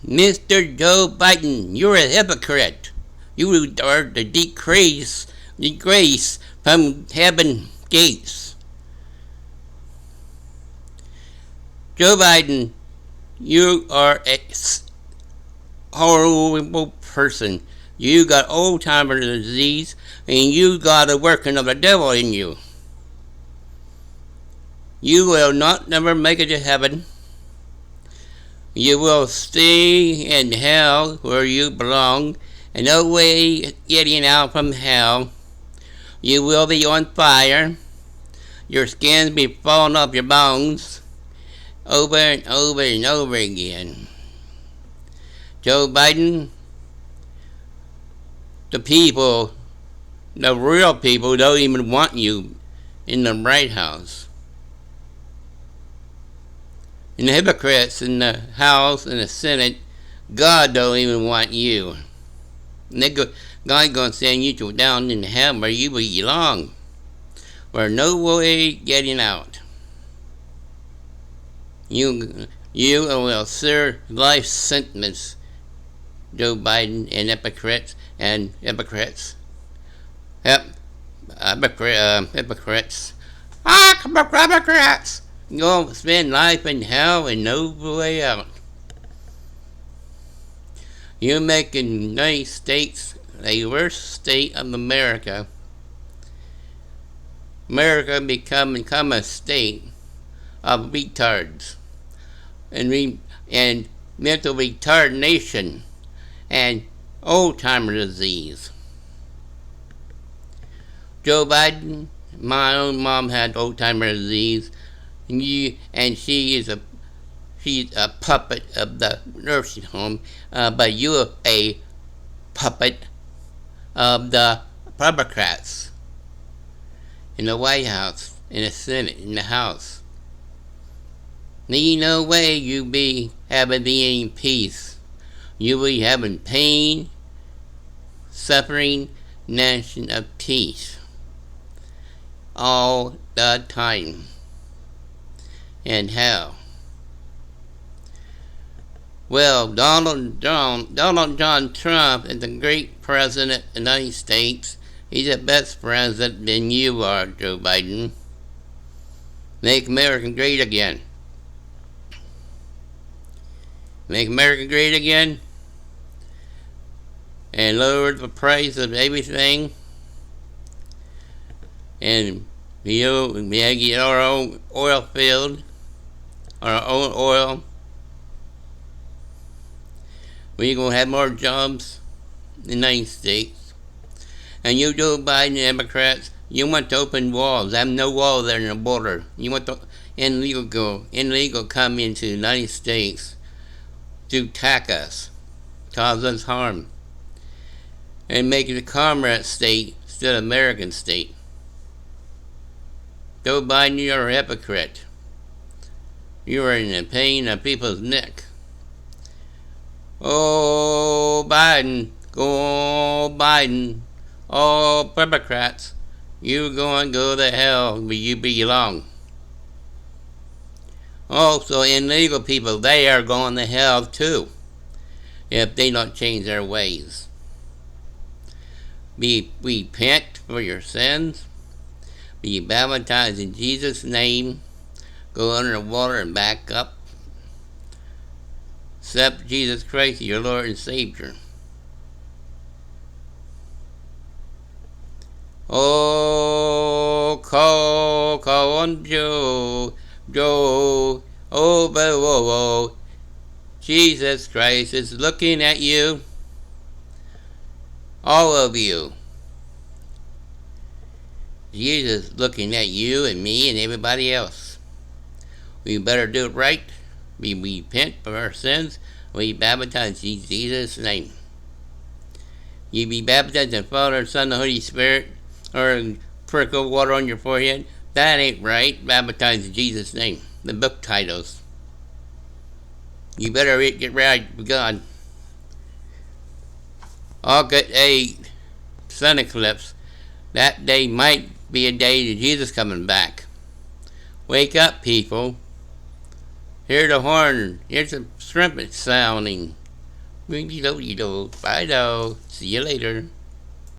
Mr. Joe Biden, you're a hypocrite. You are the disgrace from heaven gates. Joe Biden, you are a horrible person. You got Alzheimer's disease, and you got a working of the devil in you. You will not never make it to heaven. You will stay in hell where you belong, and no way getting out from hell. You will be on fire. Your skin will be falling off your bones over and over and over again. Joe Biden, the people, the real people, don't even want you in the White House. And the hypocrites in the House and the Senate, God don't even want you. And God's going to send you to down in hell where you belong, where no way getting out. You will serve life sentence, Joe Biden and hypocrites. Hypocrites. Hypocrites. You'll spend life in hell and no way out. You're making the United States the worst state of America. America become a state of retards and mental retardation and Alzheimer's disease. Joe Biden, my own mom had Alzheimer's disease, and she's a puppet of the nursing home, but you're a puppet of the Democrats in the White House, in the Senate, in the House. There's no way you be having any peace. You be having pain, suffering, nation of peace all the time. And hell. Well, Donald John Trump is the great president of the United States. He's the best president than you are, Joe Biden. Make America great again. Make America great again. And lower the price of everything. And we get our own oil field, our own oil. We're going to have more jobs in the United States. And you, Joe Biden, Democrats, you want to open walls. There's no wall there in the border. You want the illegal come into the United States to attack us, cause us harm, and make it a comrade state instead of American state. Joe Biden, you're a hypocrite. You are in the pain of people's neck. Oh, Biden, go Biden, all Democrats, you're going to go to hell where you belong. Also, illegal people, they are going to hell too, if they don't change their ways. Repent for your sins. Be baptized in Jesus' name. Go under the water and back up. Accept Jesus Christ as your Lord and Savior. Oh, call on Joe, oh, oh, Jesus Christ is looking at you, all of you. Jesus is looking at you and me and everybody else. We better do it right. We repent for our sins. We baptize in Jesus' name. You be baptized in the Father, Son, and the Holy Spirit, or sprinkle water on your forehead. That ain't right. Baptize in Jesus' name. The book titles. You better get right with God. August 8th, sun eclipse. That day might be a day that Jesus coming back. Wake up, people. Hear the horn. Here's the trumpet sounding. Bye now. See you later.